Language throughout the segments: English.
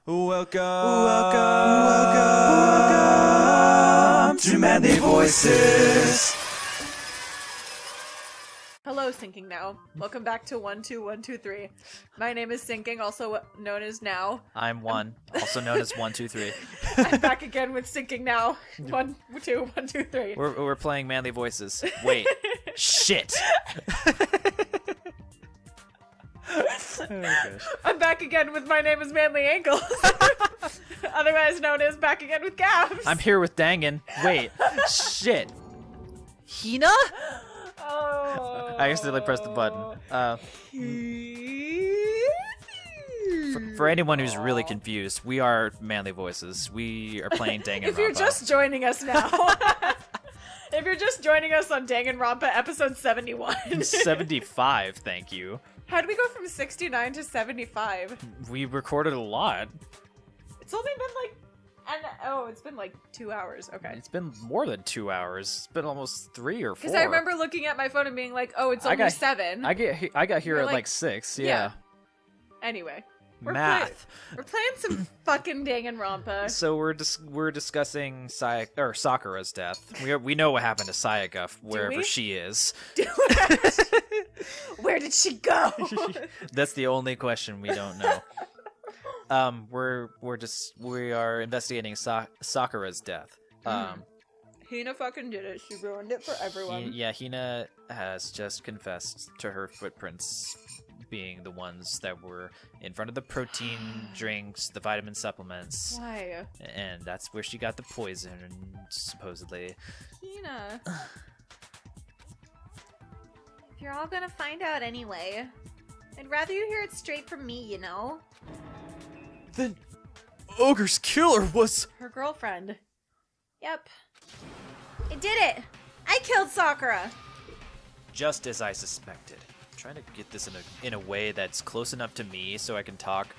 Welcome to Manly Voices. Hello, Sinking Now. Welcome back to 12123. My name is Sinking, also known as Now. I'm One, also known as 123. I'm back again with Sinking Now. 1, 2, 1, 2, 3. We're playing Manly Voices. Wait, shit. Oh, I'm back again with My Name is Manly Ankles. Otherwise known as Back Again with Gabs. I'm here with Dangan. Wait, shit. Hina? Oh. I accidentally pressed the button. For anyone who's really confused, we are Manly Voices. We are playing Danganronpa. If you're just joining us now. If you're just joining us on Danganronpa episode 71. 75, thank you. How did we go from 69 to 75? We recorded a lot. It's only been it's been like 2 hours. Okay. It's been more than 2 hours. It's been almost 3 or 4. Because I remember looking at my phone and being like, "Oh, it's only 7." I got here You're at like- like 6. Yeah. yeah. Anyway, we're Math. we're playing some fucking Danganronpa. So we're discussing Sakura's death. We know what happened to Sayaka wherever we? she is. Where did she go? That's the only question we don't know. We are investigating Sakura's death. Hina fucking did it. She ruined it for everyone. Hina has just confessed to her footprints being the ones that were in front of the protein drinks, the vitamin supplements. Why? And that's where she got the poison, supposedly. Hina. If you're all gonna find out anyway, I'd rather you hear it straight from me, you know? Then Ogre's killer was... Her girlfriend. Yep. I did it! I killed Sakura! Just as I suspected. I'm trying to get this in a way that's close enough to me so I can talk.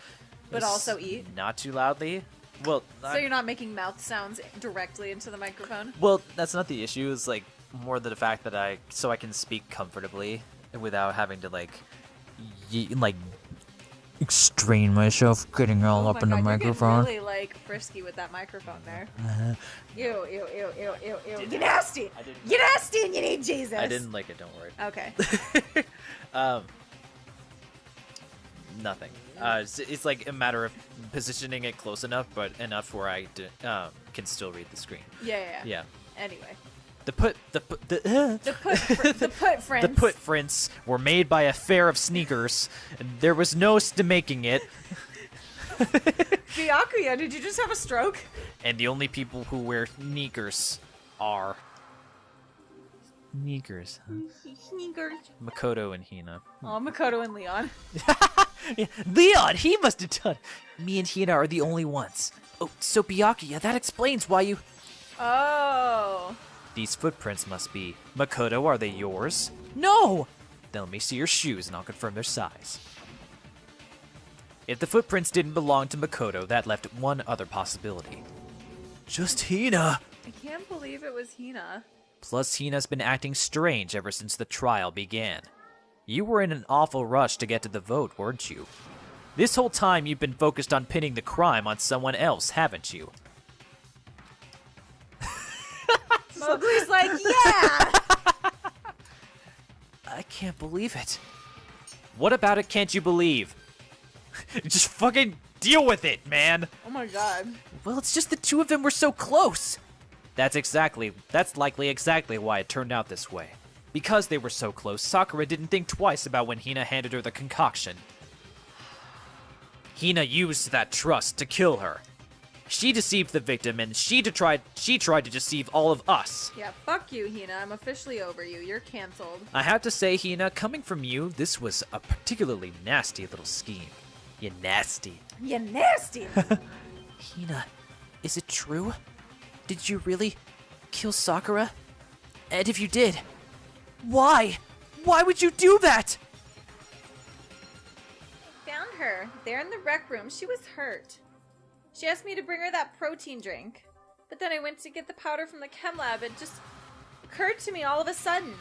But also eat? Not too loudly. Well, So you're not making mouth sounds directly into the microphone? Well, that's not the issue. It's like more the fact that I can speak comfortably without having to strain myself getting all up in the microphone. You're really frisky with that microphone there. Ew, ew, ew, ew, ew, ew. You're nasty. You're nasty and you need Jesus. I didn't like it. Don't worry. Okay. Nothing. It's like a matter of positioning it close enough, but enough where I can still read the screen. Yeah. Anyway. The put friends. The put prints were made by a fair of sneakers, and there was no making it. Byakuya, did you just have a stroke? And the only people who wear sneakers are sneakers. Sneakers. Makoto and Hina. Oh, Makoto and Leon. Leon, he must have done. Me and Hina are the only ones. Oh, so Byakuya, that explains why you. Oh. These footprints must be. Makoto, are they yours? No! Then let me see your shoes and I'll confirm their size. If the footprints didn't belong to Makoto, that left one other possibility. Just Hina! I can't believe it was Hina. Plus, Hina's been acting strange ever since the trial began. You were in an awful rush to get to the vote, weren't you? This whole time you've been focused on pinning the crime on someone else, haven't you? Mowgli's like, yeah! I can't believe it. What about it can't you believe? Just fucking deal with it, man! Oh my god. Well, it's just the two of them were so close. That's likely exactly why it turned out this way. Because they were so close, Sakura didn't think twice about when Hina handed her the concoction. Hina used that trust to kill her. She deceived the victim, and she tried to deceive all of us. Yeah, fuck you, Hina. I'm officially over you. You're canceled. I have to say, Hina, coming from you, this was a particularly nasty little scheme. You nasty. You nasty! Hina, is it true? Did you really kill Sakura? And if you did, why? Why would you do that? Found her. There in the rec room. She was hurt. She asked me to bring her that protein drink. But then I went to get the powder from the chem lab. It just occurred to me all of a sudden.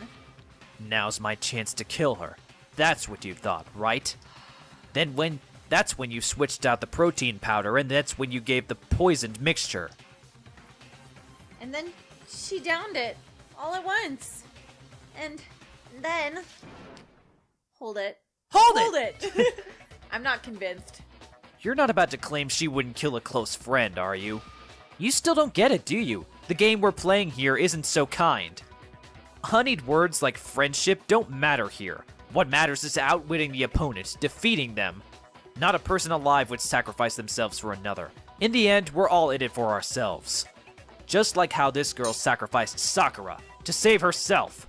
Now's my chance to kill her. That's what you thought, right? Then when That's when you switched out the protein powder, and that's when you gave the poisoned mixture. And then she downed it all at once. And then... Hold it. Hold it! I'm not convinced. You're not about to claim she wouldn't kill a close friend, are you? You still don't get it, do you? The game we're playing here isn't so kind. Honeyed words like friendship don't matter here. What matters is outwitting the opponent, defeating them. Not a person alive would sacrifice themselves for another. In the end, we're all in it for ourselves. Just like how this girl sacrificed Sakura to save herself.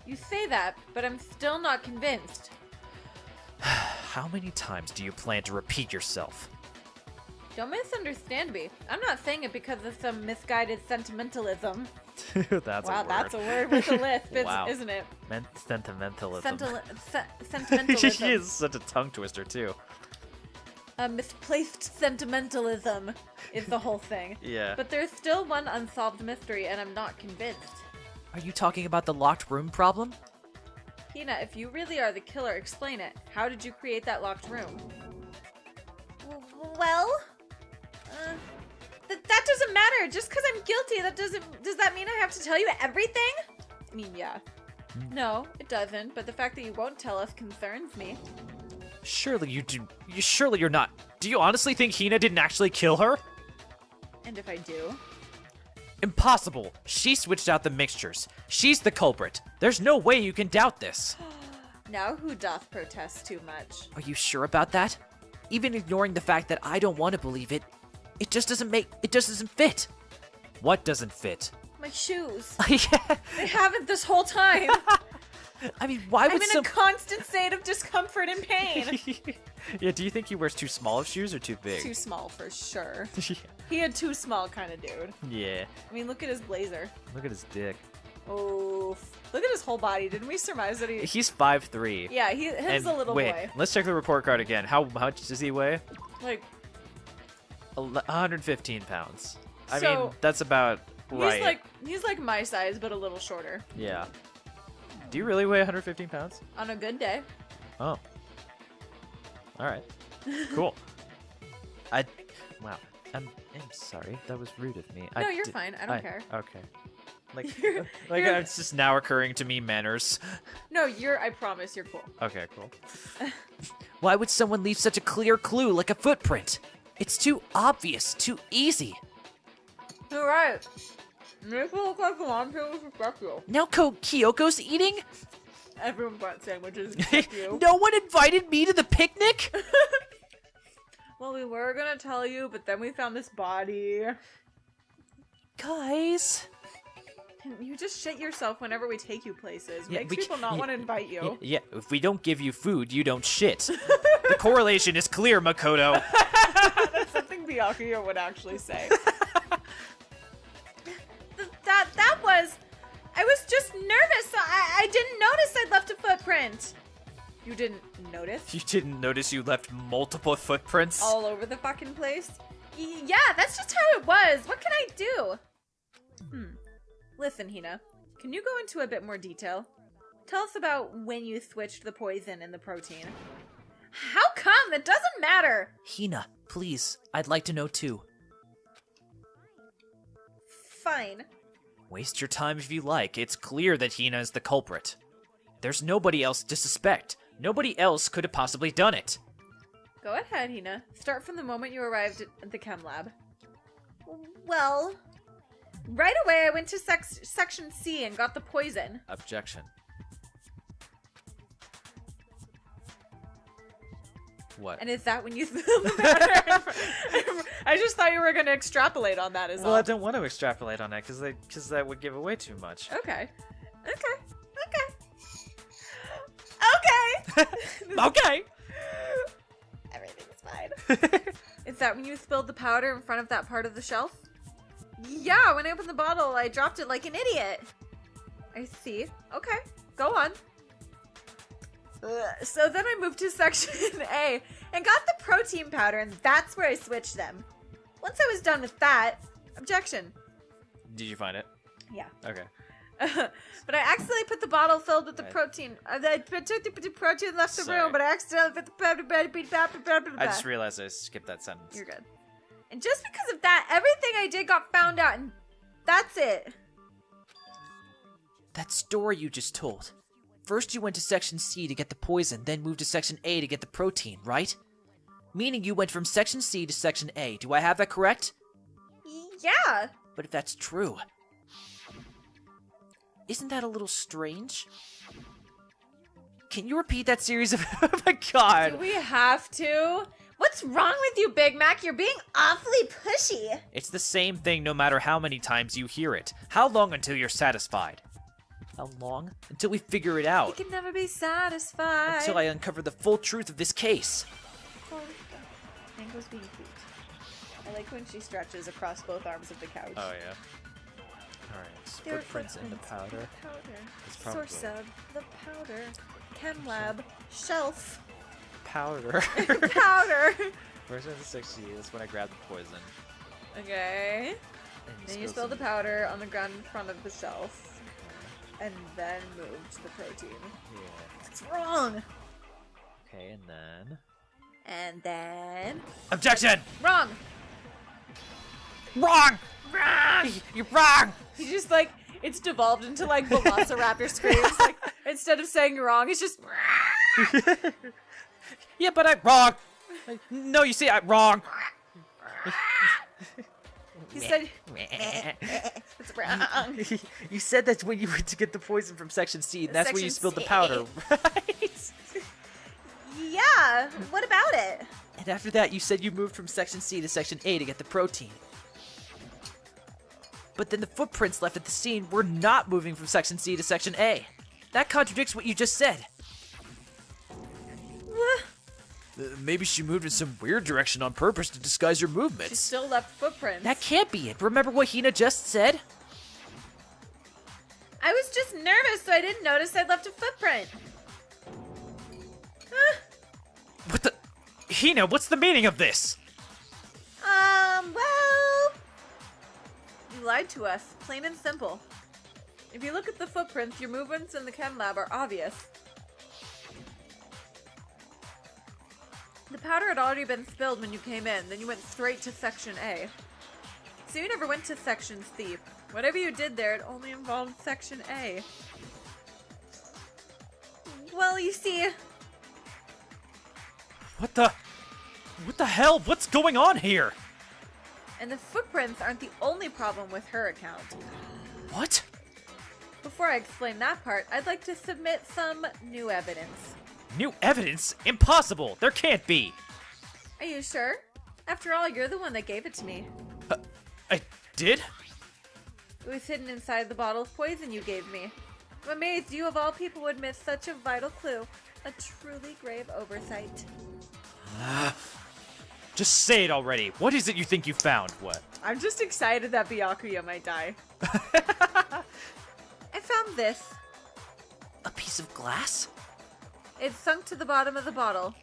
You say that, but I'm still not convinced. How many times do you plan to repeat yourself? Don't misunderstand me. I'm not saying it because of some misguided sentimentalism. That's wow, a word. that's a word with a lisp, Wow. isn't it? Sentimentalism. Sentimentalism. She is such a tongue twister, too. Misplaced sentimentalism is the whole thing. Yeah. But there's still one unsolved mystery, and I'm not convinced. Are you talking about the locked room problem? Hina, if you really are the killer, explain it. How did you create that locked room? Well, that doesn't matter. Just because I'm guilty, does that mean I have to tell you everything? I mean, yeah. No, it doesn't. But the fact that you won't tell us concerns me. Surely you do. Surely you're not. Do you honestly think Hina didn't actually kill her? And if I do? Impossible. She switched out the mixtures. She's the culprit. There's no way you can doubt this. Now who doth protest too much? Are you sure about that? Even ignoring the fact that I don't want to believe it, it just doesn't fit. What doesn't fit? My shoes. Yeah. They haven't this whole time. I mean, why would I'm in a constant state of discomfort and pain. Yeah, do you think he wears too small of shoes or too big? Too small for sure. Yeah. He had too small kind of dude. Yeah. I mean, look at his blazer. Look at his dick. Oh, look at his whole body. Didn't we surmise that he... He's 5'3". Yeah, he's a little wait, boy. Let's check the report card again. How much does he weigh? Like, 115 pounds. I So, mean, that's about right. he's like my size, but a little shorter. Yeah. Do you really weigh 115 pounds? On a good day. Oh. All right. Cool. Wow. I'm sorry. That was rude of me. No, you're fine. I don't care. Okay. Like, You're- it's just now occurring to me manners. No, I promise you're cool. Okay, cool. Why would someone leave such a clear clue like a footprint? It's too obvious, too easy. You're right. Make it look like a lot of people respect you. Now Kyoko's eating? Everyone brought sandwiches except you. No one invited me to the picnic? Well, we were gonna tell you, but then we found this body. Guys. You just shit yourself whenever we take you places. Yeah, Makes we people not want to invite you. Yeah, if we don't give you food, you don't shit. The correlation is clear, Makoto. That's something Byakuya would actually say. I was just nervous. I didn't notice I'd left a footprint. You didn't notice? You didn't notice you left multiple footprints? All over the fucking place? Yeah, that's just how it was. What can I do? Listen, Hina. Can you go into a bit more detail? Tell us about when you switched the poison and the protein. How come? That doesn't matter. Hina, please. I'd like to know too. Fine. Waste your time if you like. It's clear that Hina is the culprit. There's nobody else to suspect. Nobody else could have possibly done it. Go ahead, Hina. Start from the moment you arrived at the chem lab. Well, right away I went to section C and got the poison. Objection. What? And is that when you spilled the powder? I just thought you were going to extrapolate on that as Well, well. I don't want to extrapolate on that because that would give away too much. Okay. Okay. Okay. Everything's fine. Is that when you spilled the powder in front of that part of the shelf? Yeah, when I opened the bottle, I dropped it like an idiot. I see. Okay, go on. So then I moved to section A and got the protein powder, and that's where I switched them. Once I was done with that, objection. Did you find it? Yeah. Okay. But I accidentally put the bottle filled with the protein. I took the protein and left the room, but I accidentally put the... I just realized I skipped that sentence. You're good. And just because of that, everything I did got found out, and that's it. That story you just told. First you went to Section C to get the poison, then moved to Section A to get the protein, right? Meaning you went from Section C to Section A. Do I have that correct? Yeah. But if that's true, isn't that a little strange? Can you repeat that series of... Oh my god! Do we have to? What's wrong with you, Big Mac? You're being awfully pushy. It's the same thing no matter how many times you hear it. How long until you're satisfied? How long? Until we figure it out. You can never be satisfied. Until I uncover the full truth of this case. Mango's being cute. I like when she stretches across both arms of the couch. Oh, yeah. Alright, footprints in the powder. It's probably... Source of the powder. Chem lab. Shelf. Powder. Powder. Where's the 60? That's when I grabbed the poison. Okay. And Then you spilled the powder on the ground in front of the shelf. And then moved the protein. Yeah. What's wrong? Okay, and then... And then... Objection! Wrong! Wrong! Wrong! You're wrong! He just like, it's devolved into like Velociraptor screams. Like, instead of saying you're wrong, it's just... Yeah, but I'm wrong! No, you see, I'm wrong! He said... It's wrong. You said that's when you went to get the poison from Section C, and that's when you Section spilled the C. powder, right? Yeah, what about it? And after that, you said you moved from Section C to Section A to get the protein. But then the footprints left at the scene were not moving from Section C to Section A. That contradicts what you just said. Maybe she moved in some weird direction on purpose to disguise your She movements. still left footprints. That can't be it. Remember what Hina just said? I was just nervous, so I didn't notice I'd left a footprint. What the... Hina, what's the meaning of this? Well... You lied to us, plain and simple. If you look at the footprints, your movements in the chem lab are obvious. The powder had already been spilled when you came in, then you went straight to Section A. So you never went to Section C. Whatever you did there, it only involved Section A. Well, you see... What the hell? What's going on here? And the footprints aren't the only problem with her account. What? Before I explain that part, I'd like to submit some new evidence. New evidence? Impossible! There can't be! Are you sure? After all, you're the one that gave it to me. I did? It was hidden inside the bottle of poison you gave me. I'm amazed you of all people would miss such a vital clue. A truly grave oversight. Just say it already. What is it you think you found? What? I'm just excited that Byakuya might die. I found this. A piece of glass? It sunk to the bottom of the bottle.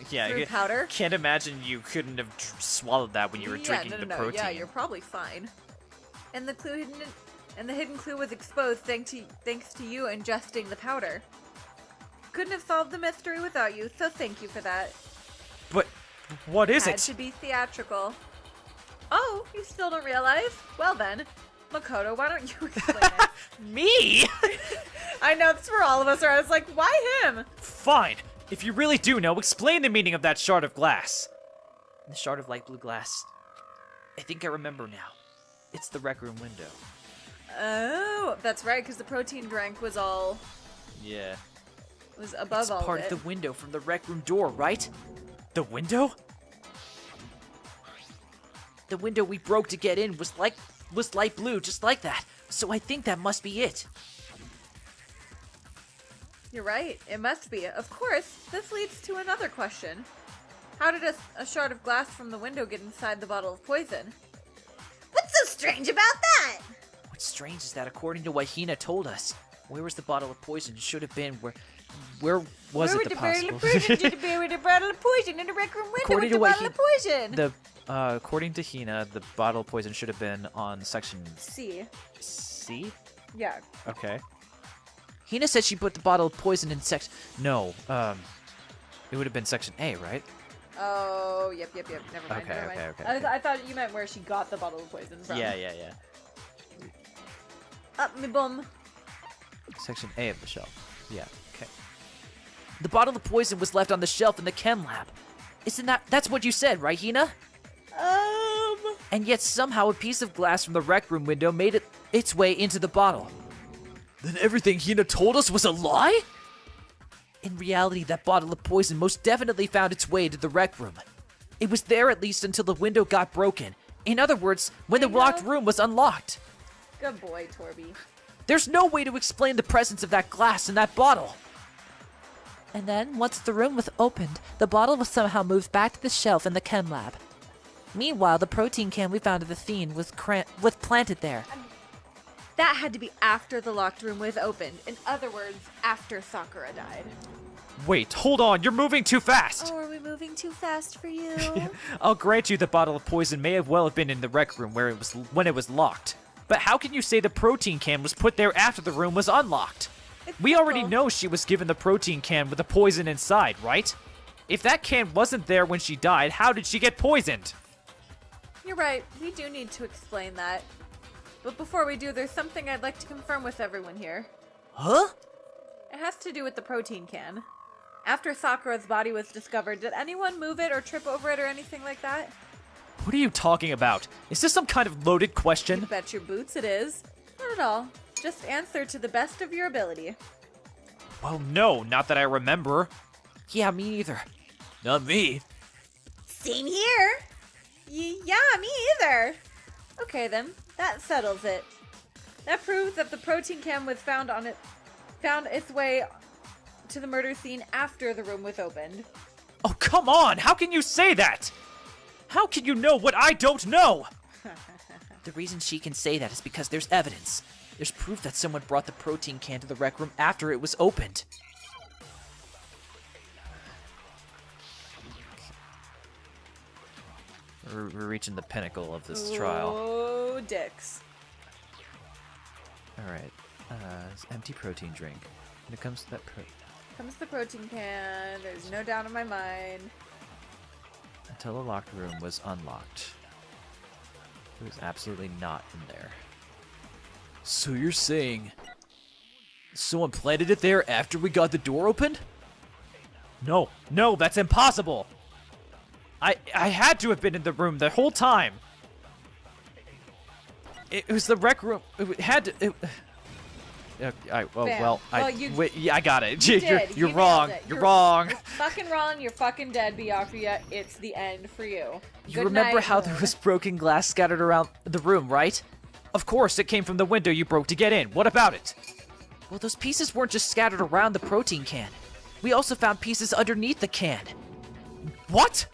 Yeah, Through powder? Can't imagine you couldn't have swallowed that when you were drinking the protein. Yeah, you're probably fine. And the hidden clue was exposed thanks to you ingesting the powder. Couldn't have solved the mystery without you, so thank you for that. But what is Had it? to be theatrical. Oh, you still don't realize? Well then, Makoto, why don't you explain it? Me? I know, that's where all of us are. I was like, why him? Fine. If you really do know, explain the meaning of that shard of glass. The shard of light blue glass. I think I remember now. It's the rec room window. Oh, that's right, because the protein drink was all... Yeah. Was above It's all part of of it. the window from the rec room door, right? The window? The window we broke to get in was light blue, just like that. So I think that must be it. You're right, it must be. Of course, this leads to another question. How did a shard of glass from the window get inside the bottle of poison? What's so strange about that? What's strange is that according to what Hina told us, where was the bottle of poison should have been where was it the possible? Where the bottle of poison in the rec room window According with to the what bottle of poison? According to Hina, the bottle of poison should have been on section C. C? Yeah. Okay. Hina said she put the bottle of poison in section... No, it would have been section A, right? Oh, yep. Never mind. Okay, never mind. okay. I thought you meant where she got the bottle of poison from. Yeah. Up me bum. Section A of the shelf. Yeah, okay. The bottle of poison was left on the shelf in the chem lab. That's what you said, right, Hina? And yet somehow a piece of glass from the rec room window made its way into the bottle. Then everything Hina told us was a lie? In reality, that bottle of poison most definitely found its way to the rec room. It was there at least until the window got broken. In other words, when the locked room was unlocked. Good boy, Torby. There's no way to explain the presence of that glass in that bottle. And then, once the room was opened, the bottle was somehow moved back to the shelf in the chem lab. Meanwhile, the protein can we found at the scene was planted there. That had to be after the locked room was opened. In other words, after Sakura died. Wait, hold on, you're moving too fast! Oh, are we moving too fast for you? I'll grant you the bottle of poison may have been in the rec room when it was locked. But how can you say the protein can was put there after the room was unlocked? We already know she was given the protein can with the poison inside, right? If that can wasn't there when she died, how did she get poisoned? You're right. We do need to explain that. But before we do, there's something I'd like to confirm with everyone here. Huh? It has to do with the protein can. After Sakura's body was discovered, did anyone move it or trip over it or anything like that? What are you talking about? Is this some kind of loaded question? You bet your boots it is. Not at all. Just answer to the best of your ability. Well, no, not that I remember. Yeah, me either. Not me. Same here. Yeah, me either. Okay then, that settles it. That proves that the protein can was found its way to the murder scene after the room was opened. Oh, come on! How can you say that? How can you know what I don't know? The reason she can say that is because there's evidence. There's proof that someone brought the protein can to the rec room after it was opened. We're reaching the pinnacle of this trial. Oh, dicks. Alright. Empty protein drink. When it comes to that Comes the protein can. There's no doubt in my mind. until the locked room was unlocked. It was absolutely not in there. So you're saying someone planted it there after we got the door opened? No, that's impossible. I had to have been in the room the whole time. It was the rec room. It had to. I got it. You're wrong. You're wrong. You're fucking wrong. You're fucking dead, Byakuya. It's the end for you. You remember how there was broken glass scattered around the room, right? Of course, it came from the window you broke to get in. What about it? Well, those pieces weren't just scattered around the protein can. We also found pieces underneath the can. What?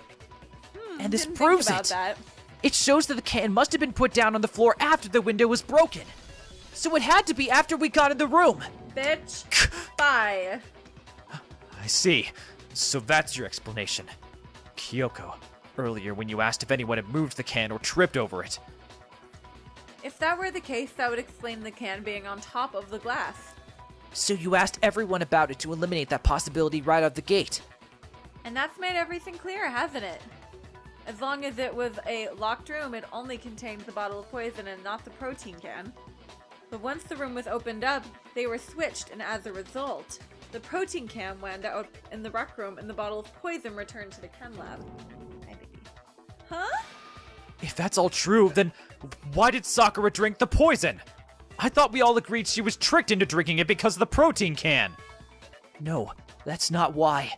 And this proves it. That. It shows that the can must have been put down on the floor after the window was broken. So it had to be after we got in the room. Bitch. Bye. I see. So that's your explanation. Kyoko, earlier when you asked if anyone had moved the can or tripped over it. If that were the case, that would explain the can being on top of the glass. So you asked everyone about it to eliminate that possibility right out the gate. And that's made everything clear, hasn't it? As long as it was a locked room, it only contained the bottle of poison and not the protein can. But once the room was opened up, they were switched, and as a result, the protein can wound out in the rec room and the bottle of poison returned to the chem lab. Hi, baby. Huh? If that's all true, then why did Sakura drink the poison? I thought we all agreed she was tricked into drinking it because of the protein can. No, that's not why.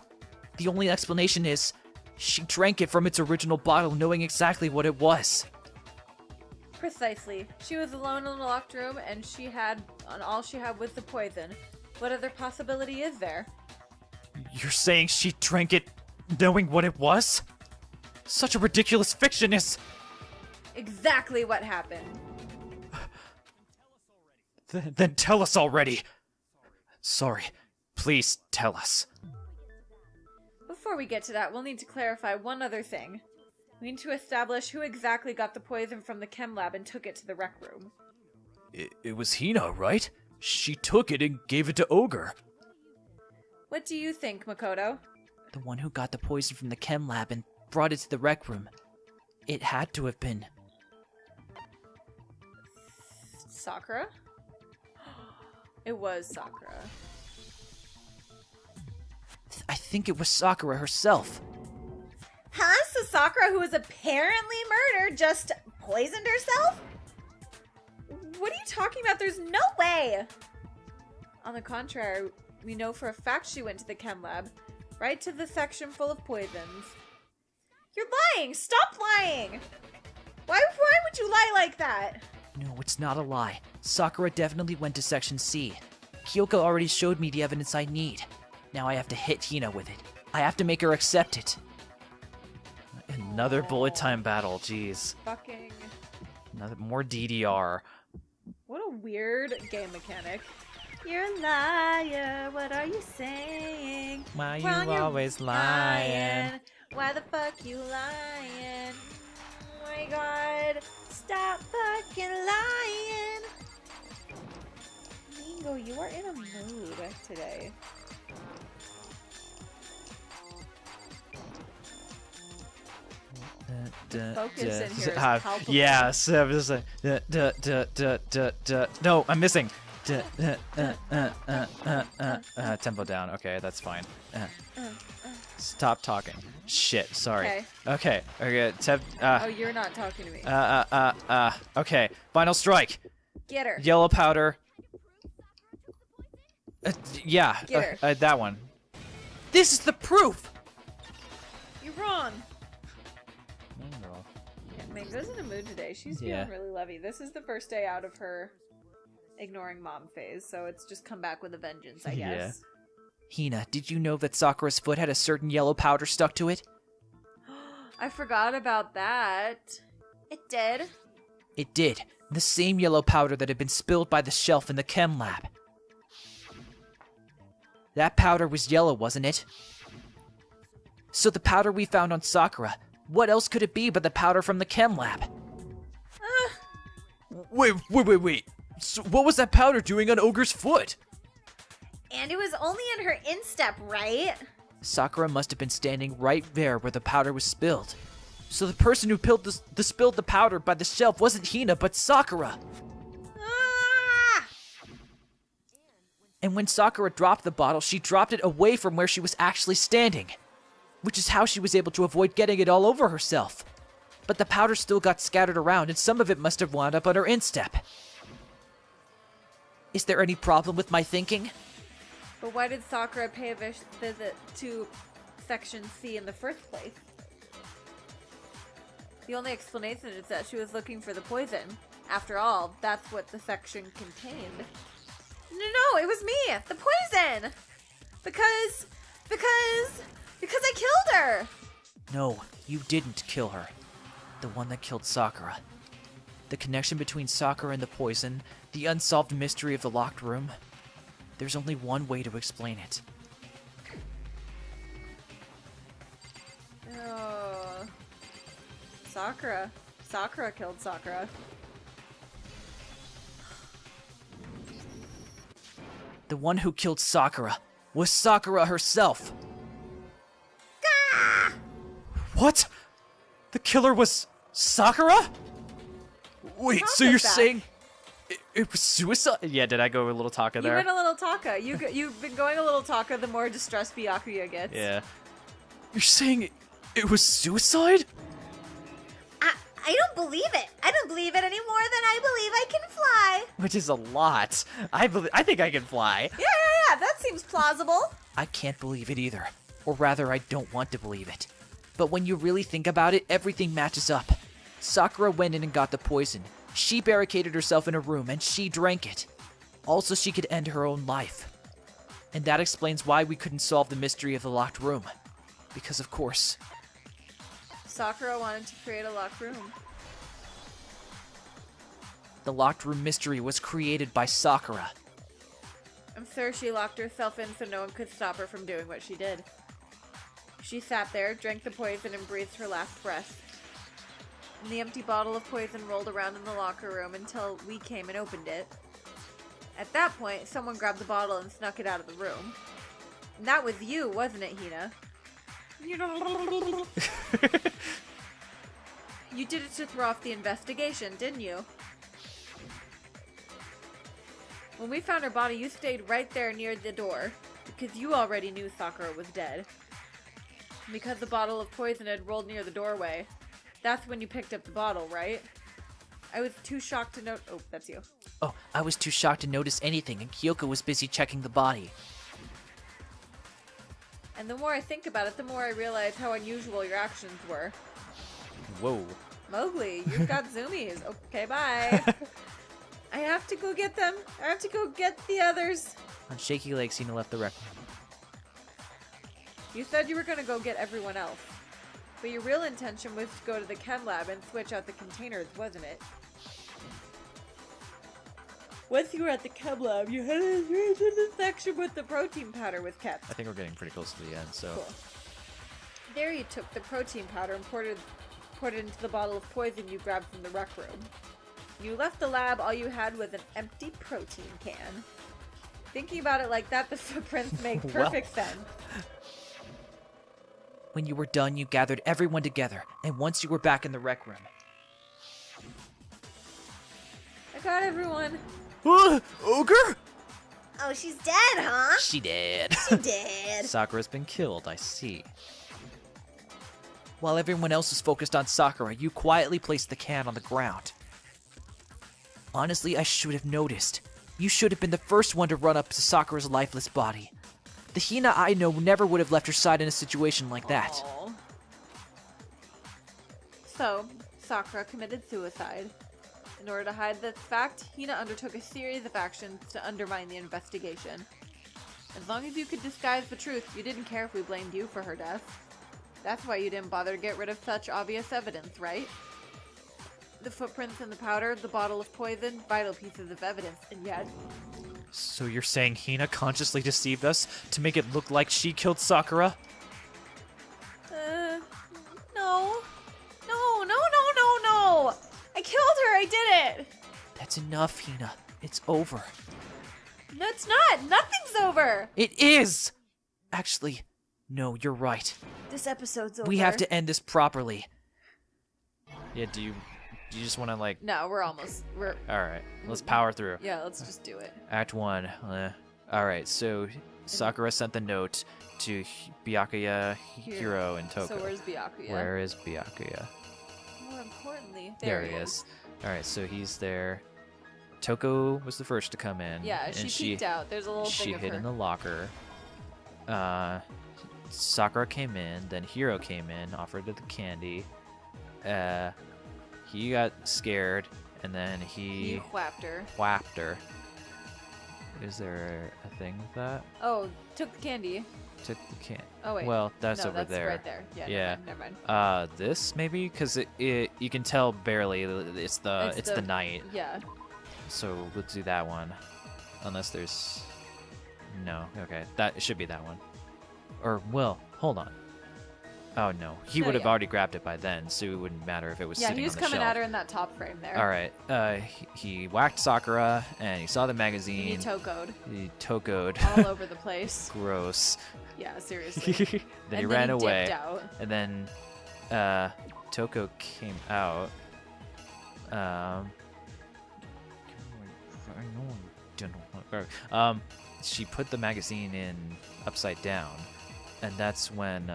The only explanation is she drank it from its original bottle knowing exactly what it was. Precisely. She was alone in the locked room and all she had was the poison. What other possibility is there? You're saying she drank it knowing what it was? Such a ridiculous fiction is... Exactly what happened. Then tell us already. Sorry. Please tell us. Before we get to that, we'll need to clarify one other thing. We need to establish who exactly got the poison from the chem lab and took it to the rec room. It was Hina, right? She took it and gave it to Ogre. What do you think, Makoto? The one who got the poison from the chem lab and brought it to the rec room. It had to have been. Sakura? It was Sakura. I think it was Sakura herself. Huh? So Sakura, who was apparently murdered, just poisoned herself? What are you talking about? There's no way! On the contrary, we know for a fact she went to the chem lab, right to the section full of poisons. You're lying! Stop lying! Why would you lie like that? No, it's not a lie. Sakura definitely went to Section C. Kyoko already showed me the evidence I need. Now I have to hit Hina with it. I have to make her accept it. Another bullet time battle, jeez. Fucking... More DDR. What a weird game mechanic. You're a liar, what are you saying? Why you Wrong, you're always lying? Why the fuck you lying? Oh my god. Stop fucking lying. Mingo, you are in a mood today. Focus in here is palpable. Yeah, so I'm just like, no, I'm missing. Tempo down. Okay, that's fine. Stop talking. Shit, sorry. Okay. Oh, you're not talking to me. Okay. Final strike. Get her. Yellow powder. Yeah. Get her. That one. This is the proof. You're wrong. Yeah, Mango's in a mood today. She's feeling really lovey. This is the first day out of her ignoring mom phase, so it's just come back with a vengeance, I guess. Hina, did you know that Sakura's foot had a certain yellow powder stuck to it? I forgot about that. It did. It did. The same yellow powder that had been spilled by the shelf in the chem lab. That powder was yellow, wasn't it? So the powder we found on Sakura, what else could it be but the powder from the chem lab? Wait. So what was that powder doing on Ogre's foot? And it was only in her instep, right? Sakura must have been standing right there where the powder was spilled. So the person who spilled the powder by the shelf wasn't Hina, but Sakura. Ah! And when Sakura dropped the bottle, she dropped it away from where she was actually standing, which is how she was able to avoid getting it all over herself. But the powder still got scattered around, and some of it must have wound up on her instep. Is there any problem with my thinking? But why did Sakura pay a visit to Section C in the first place? The only explanation is that she was looking for the poison. After all, that's what the section contained. No, it was me! The poison! Because I killed her! No, you didn't kill her. The one that killed Sakura. The connection between Sakura and the poison, the unsolved mystery of the locked room. There's only one way to explain it. Oh. Sakura. Sakura killed Sakura. The one who killed Sakura was Sakura herself. Ah! What? The killer was Sakura? Wait, so you're saying it was suicide? Yeah, did I go a little Taka there? You went a little Taka. You've been going a little Taka the more distressed Byakuya gets. Yeah. You're saying it was suicide? I don't believe it. I don't believe it any more than I believe I can fly. Which is a lot. I think I can fly. Yeah, that seems plausible. I can't believe it either. Or rather, I don't want to believe it. But when you really think about it, everything matches up. Sakura went in and got the poison. She barricaded herself in a room and she drank it. Also, she could end her own life. And that explains why we couldn't solve the mystery of the locked room. Because, of course, Sakura wanted to create a locked room. the locked room mystery was created by Sakura. I'm sure she locked herself in so no one could stop her from doing what she did. She sat there, drank the poison, and breathed her last breath. And the empty bottle of poison rolled around in the locker room until we came and opened it. At that point, someone grabbed the bottle and snuck it out of the room. And that was you, wasn't it, Hina? You did it to throw off the investigation, didn't you? When we found her body, you stayed right there near the door, because you already knew Sakura was dead. And because the bottle of poison had rolled near the doorway, that's when you picked up the bottle, right? I was too shocked to note. Oh, that's you. Oh, I was too shocked to notice anything, and Kyoko was busy checking the body. And the more I think about it, the more I realize how unusual your actions were. Whoa. Mowgli, you've got zoomies. Okay, bye. I have to go get them. I have to go get the others. On shaky legs, Hina left the rec room. You said you were going to go get everyone else. But your real intention was to go to the chem lab and switch out the containers, wasn't it? Once you were at the chem lab, you headed straight to the section with the protein powder was kept. I think we're getting pretty close to the end, so... Cool. There you took the protein powder and poured it into the bottle of poison you grabbed from the rec room. You left the lab, all you had was an empty protein can. Thinking about it like that, the footprints make perfect sense. When you were done, you gathered everyone together, and once you were back in the rec room... I got everyone. Ogre? Oh, she's dead, huh? She dead. She dead. Sakura's been killed, I see. While everyone else was focused on Sakura, you quietly placed the can on the ground. Honestly, I should have noticed. You should have been the first one to run up to Sakura's lifeless body. The Hina I know never would have left her side in a situation like that. Aww. So, Sakura committed suicide. In order to hide this fact, Hina undertook a series of actions to undermine the investigation. As long as you could disguise the truth, you didn't care if we blamed you for her death. That's why you didn't bother to get rid of such obvious evidence, right? The footprints in the powder, the bottle of poison, vital pieces of evidence, and yet... So you're saying Hina consciously deceived us to make it look like she killed Sakura? No. No. I killed her, I did it! That's enough, Hina. It's over. No, it's not! Nothing's over! It is! Actually, no, you're right. This episode's over. We have to end this properly. Yeah, do you just want to, like... No, we're... Alright, let's power through. Yeah, let's just do it. Act 1. Alright, so Sakura sent the note to Byakuya, Hiro, and Toko. So where's Byakuya? Where is Byakuya? More importantly, There he is. Alright, so he's there. Toko was the first to come in. Yeah, and she peeked out. There's a little she thing of hid her. in the locker. Sakura came in, then Hiro came in, offered her the candy. He got scared, and then He whapped her. whapped her. Is there a thing with that? Oh, took the candy. Took the can. Oh wait. Well, that's no, over that's there. right there. Yeah. Yeah. Never mind. This maybe because it you can tell barely. It's the night. Yeah. So let's do that one. Unless there's... No. Okay. It should be that one. Or, well, hold on. Oh, no. He No, would have yeah. already grabbed it by then, so it wouldn't matter if it was Yeah, sitting he was on the coming shelf. at her in that top frame there. Alright. He whacked Sakura, and he saw the He magazine. tokoed He tokoed. all over the place. Gross. Yeah, seriously. Then he And ran he away. dipped out. And then Toko came out. She put the magazine in upside down, and that's when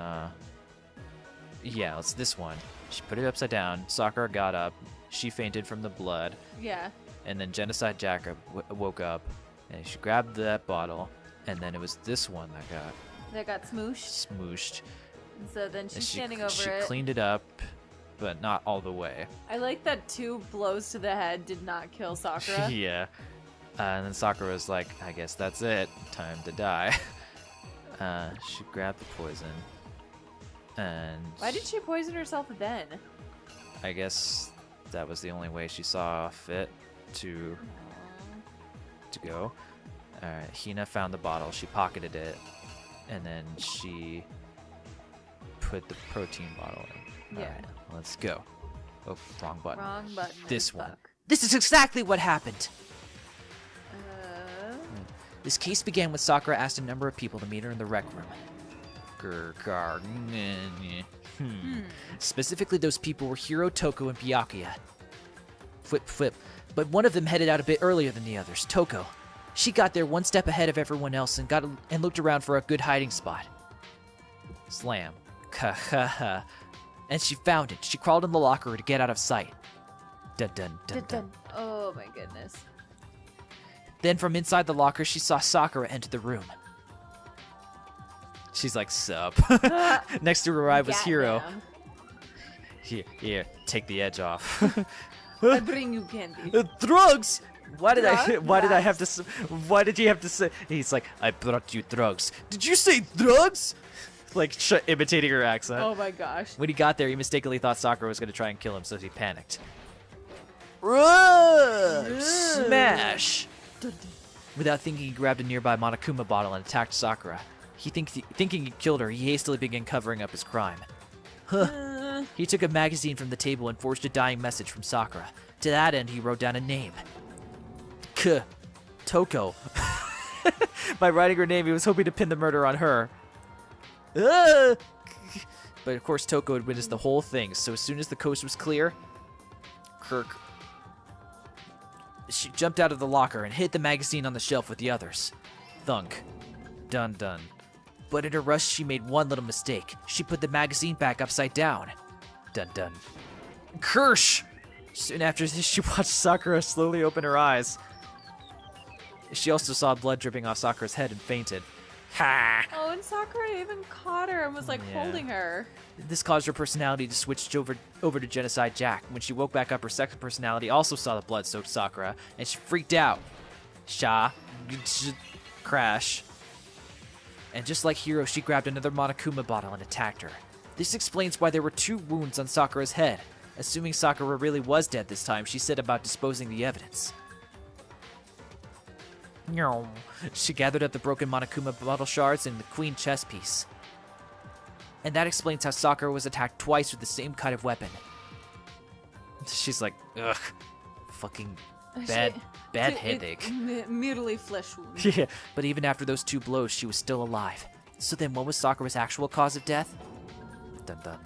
yeah, it's this one. She put it upside down. Sakura got up. She fainted from the blood, Yeah. and then Genocide Jack woke up, and she grabbed that bottle, and then it was this one that got That got smooshed. smooshed. And so then And she's she standing over it. cleaned it up, but not all the way. I like that 2 blows to the head did not kill Sakura. Yeah. And then Sakura was like, I guess that's it. Time to die. She grabbed the poison. And Why did she poison herself then? I guess that was the only way she saw fit to go. Alright, Hina found the bottle. She pocketed it. And then she put the protein bottle in. Yeah. Alright, let's go. Oh, wrong button. Wrong button. This as one. fuck. This is exactly what happened. This case began when Sakura asked a number of people to meet her in the rec room. Specifically, those people were Hiro, Toko, and Byakuya. Flip. But one of them headed out a bit earlier than the others, Toko. She got there one step ahead of everyone else and looked around for a good hiding spot. Slam. And she found it. She crawled in the locker to get out of sight. Dun. Oh my goodness. Then from inside the locker, she saw Sakura enter the room. She's like, sup. Next to arrive was Hiro. Here, take the edge off. I bring you candy. Drugs! Why did you have to say? He's like, I brought you drugs. Did you say drugs? Like, imitating her accent. Oh my gosh. When he got there, he mistakenly thought Sakura was going to try and kill him, so he panicked. Smash! Without thinking, he grabbed a nearby Monokuma bottle and attacked Sakura. Thinking he killed her, he hastily began covering up his crime. He took a magazine from the table and forged a dying message from Sakura. To that end, he wrote down a name. Toko. By writing her name, he was hoping to pin the murder on her. But of course, Toko had witnessed the whole thing, so as soon as the coast was clear, she jumped out of the locker and hid the magazine on the shelf with the others. Thunk. Dun. But in her rush, she made one little mistake. She put the magazine back upside down. Dun. Kirsch! Soon after this, she watched Sakura slowly open her eyes. She also saw blood dripping off Sakura's head and fainted. Ha! Oh, and Sakura even caught her and was like holding her. This caused her personality to switch over to Genocide Jack. When she woke back up, her second personality also saw the blood-soaked Sakura, and she freaked out. Crash. And just like Hiro, she grabbed another Monokuma bottle and attacked her. This explains why there were 2 wounds on Sakura's head. Assuming Sakura really was dead this time, she set about disposing the evidence. She gathered up the broken Monokuma bottle shards and the queen chess piece. And that explains how Sakura was attacked twice with the same kind of weapon. She's like, ugh, fucking bad headache. Merely flesh wound. Yeah, but even after those 2 blows, she was still alive. So then what was Sakura's actual cause of death? Dun.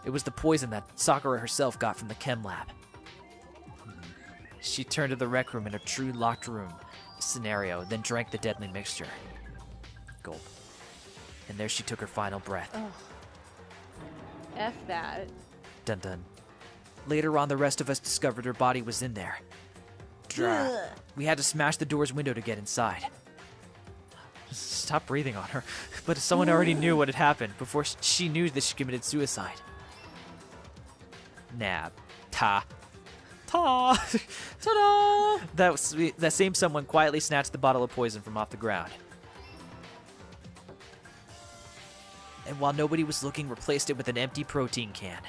It was the poison that Sakura herself got from the chem lab. She turned to the rec room in a true locked room scenario, then drank the deadly mixture. Gulp. And there she took her final breath. Oh. F that. Dun. Later on, the rest of us discovered her body was in there. We had to smash the door's window to get inside. Stop breathing on her. But someone already knew what had happened before she knew that she committed suicide. Nab. Ta-da! That same someone quietly snatched the bottle of poison from off the ground. And while nobody was looking, replaced it with an empty protein can.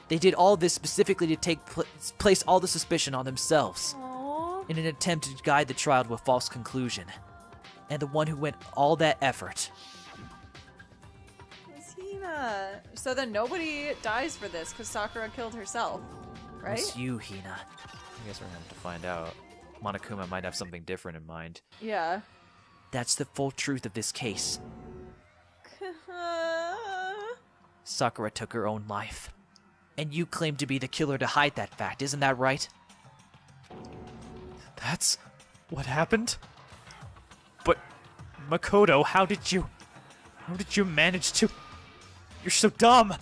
They did all this specifically to place all the suspicion on themselves. Aww. In an attempt to guide the trial to a false conclusion. And the one who went all that effort. It's Hina. So then nobody dies for this because Sakura killed herself, right? It's you, Hina. I guess we're going to have to find out. Monokuma might have something different in mind. Yeah. That's the full truth of this case. Sakura took her own life. And you claim to be the killer to hide that fact, isn't that right? That's what happened? But, Makoto, how did you manage to... You're so dumb!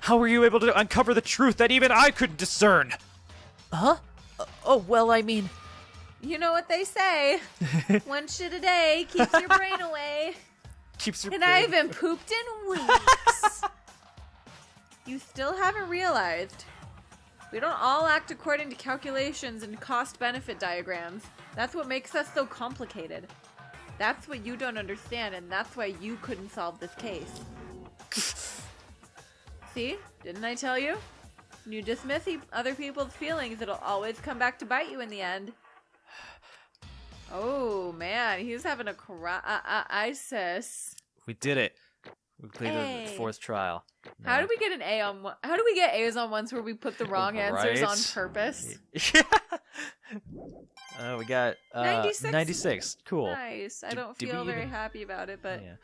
How were you able to uncover the truth that even I couldn't discern? Huh? Oh, well, I mean... You know what they say. 1 shit a day keeps your brain away. Keeps your And brain... I haven't pooped in weeks. You still haven't realized. We don't all act according to calculations and cost-benefit diagrams. That's what makes us so complicated. That's what you don't understand, and that's why you couldn't solve this case. See? Didn't I tell you? When you dismiss other people's feelings, it'll always come back to bite you in the end. Oh, man. He's having a crisis. We did it. We completed the A. fourth trial. How do we get an A on one? How do we get A's on ones where we put the wrong answers Right? on purpose? Yeah. We got 96. 96. Cool. Nice. I don't did we feel very even- happy about it, but Yeah.